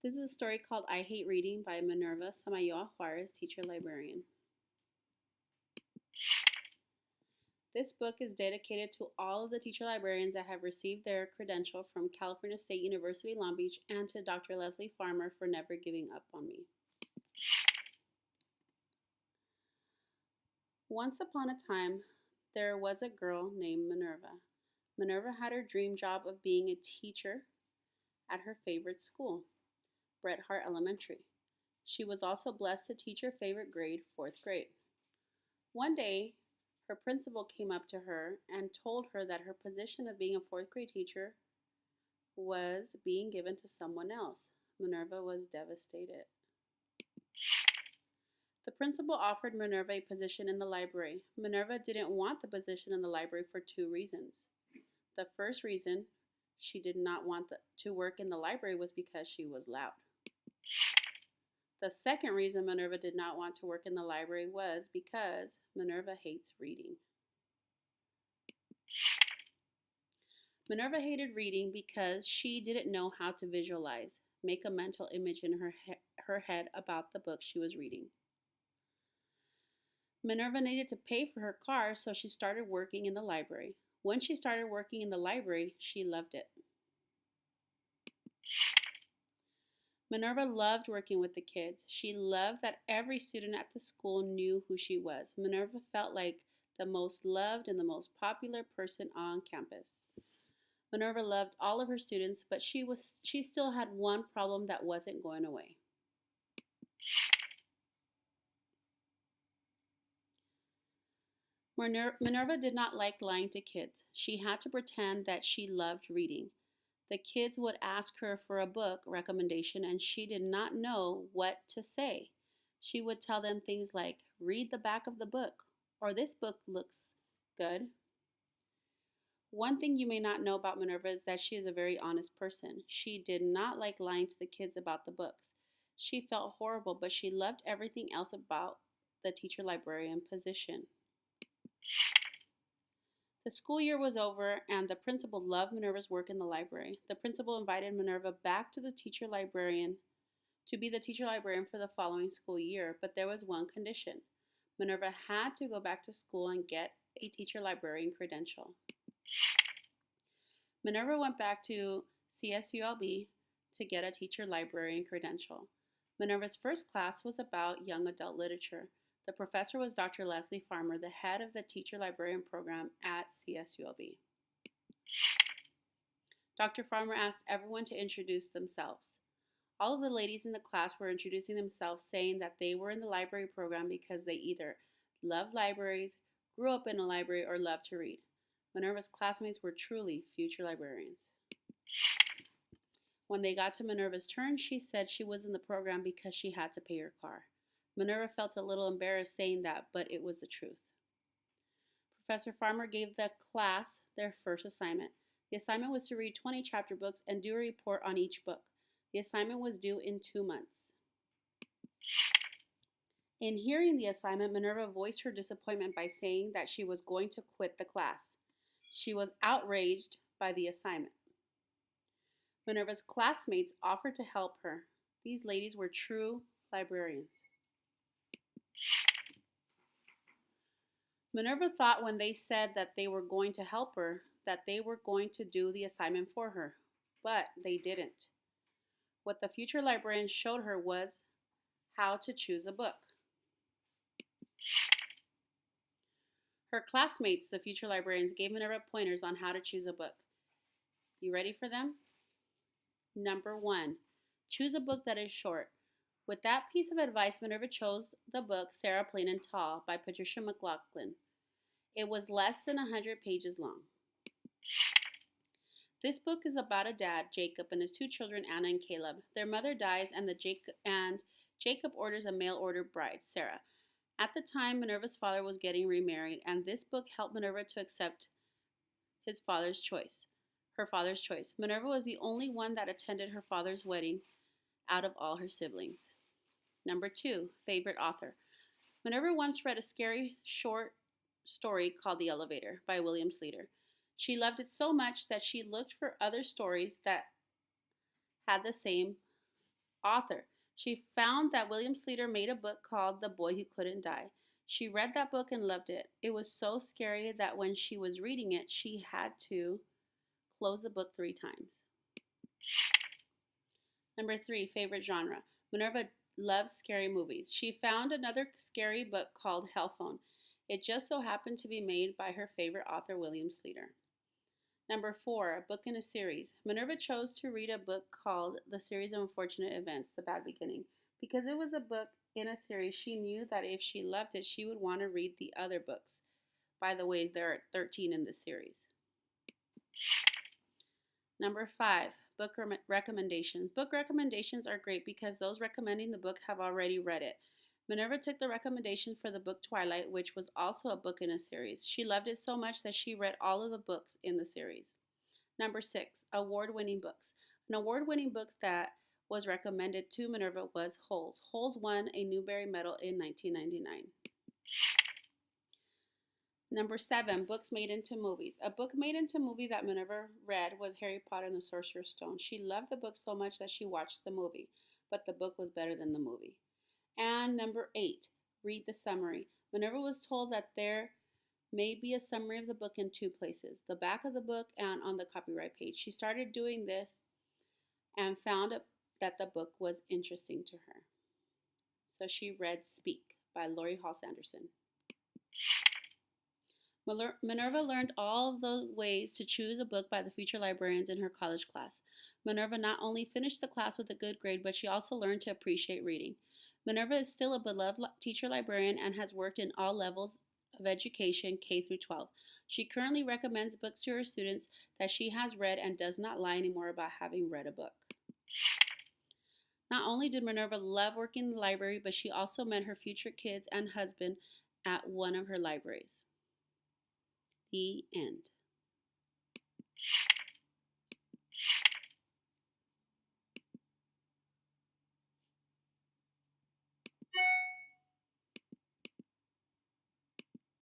This is a story called I Hate Reading by Minerva Samayoa Juarez, teacher librarian. This book is dedicated to all of the teacher librarians that have received their credential from California State University, Long Beach, and to Dr. Leslie Farmer for never giving up on me. Once upon a time, there was a girl named Minerva. Minerva had her dream job of being a teacher at her favorite school, Bret Harte Elementary. She was also blessed to teach her favorite grade, 4th grade. One day, her principal came up to her and told her that her position of being a 4th grade teacher was being given to someone else. Minerva was devastated. The principal offered Minerva a position in the library. Minerva didn't want the position in the library for 2 reasons. The first reason she did not want to work in the library was because she was loud. The second reason Minerva did not want to work in the library was because Minerva hates reading. Minerva hated reading because she didn't know how to visualize, make a mental image in her head about the book she was reading. Minerva needed to pay for her car, so she started working in the library. When she started working in the library, she loved it. Minerva loved working with the kids. She loved that every student at the school knew who she was. Minerva felt like the most loved and the most popular person on campus. Minerva loved all of her students, but she still had one problem that wasn't going away. Minerva did not like lying to kids. She had to pretend that she loved reading. The kids would ask her for a book recommendation and she did not know what to say. She would tell them things like, "Read the back of the book," or "This book looks good." One thing you may not know about Minerva is that she is a very honest person. She did not like lying to the kids about the books. She felt horrible, but she loved everything else about the teacher librarian position. The school year was over and the principal loved Minerva's work in the library. The principal invited Minerva back to the teacher librarian to be the teacher librarian for the following school year, but there was one condition. Minerva had to go back to school and get a teacher librarian credential. Minerva went back to CSULB to get a teacher librarian credential. Minerva's first class was about young adult literature. The professor was Dr. Leslie Farmer, the head of the teacher librarian program at CSULB. Dr. Farmer asked everyone to introduce themselves. All of the ladies in the class were introducing themselves, saying that they were in the library program because they either loved libraries, grew up in a library, or loved to read. Minerva's classmates were truly future librarians. When they got to Minerva's turn, she said she was in the program because she had to pay her car. Minerva felt a little embarrassed saying that, but it was the truth. Professor Farmer gave the class their first assignment. The assignment was to read 20 chapter books and do a report on each book. The assignment was due in 2 months. In hearing the assignment, Minerva voiced her disappointment by saying that she was going to quit the class. She was outraged by the assignment. Minerva's classmates offered to help her. These ladies were true librarians. Minerva thought when they said that they were going to help her, that they were going to do the assignment for her, but they didn't. What the future librarian showed her was how to choose a book. Her classmates, the future librarians, gave Minerva pointers on how to choose a book. You ready for them? Number 1, choose a book that is short. With that piece of advice, Minerva chose the book Sarah Plain and Tall by Patricia McLaughlin. It was less than 100 pages long. This book is about a dad, Jacob, and his 2 children, Anna and Caleb. Their mother dies and Jacob orders a mail-order bride, Sarah. At the time, Minerva's father was getting remarried, and this book helped Minerva to accept her father's choice. Minerva was the only one that attended her father's wedding out of all her siblings. Number 2, favorite author. Minerva once read a scary short story called The Elevator by William Sleater. She loved it so much that she looked for other stories that had the same Author. She found that William Sleater made a book called The Boy Who Couldn't Die. She read that book and loved it. It was so scary that when she was reading it, she had to close the book 3 times. Number 3, favorite genre. Minerva loves scary movies. She found another scary book called Hellphone. It just so happened to be made by her favorite author, William Sleater. Number 4, a book in a series. Minerva chose to read a book called The Series of Unfortunate Events, The Bad Beginning. Because it was a book in a series, she knew that if she loved it, she would want to read the other books. By the way, there are 13 in the series. Number 5, book recommendations. Book recommendations are great because those recommending the book have already read it. Minerva took the recommendation for the book Twilight, which was also a book in a series. She loved it so much that she read all of the books in the series. Number 6, award-winning books. An award-winning book that was recommended to Minerva was Holes. Holes won a Newbery Medal in 1999. Number 7, books made into movies. A book made into movie that Minerva read was Harry Potter and the Sorcerer's Stone. She loved the book so much that she watched the movie, but the book was better than the movie. And number 8, read the summary. Minerva was told that there may be a summary of the book in 2 places, the back of the book and on the copyright page. She started doing this and found that the book was interesting to her. So she read Speak by Laurie Hall Sanderson. Minerva learned all of the ways to choose a book by the future librarians in her college class. Minerva not only finished the class with a good grade, but she also learned to appreciate reading. Minerva is still a beloved teacher librarian and has worked in all levels of education, K through 12. She currently recommends books to her students that she has read and does not lie anymore about having read a book. Not only did Minerva love working in the library, but she also met her future kids and husband at one of her libraries. The end.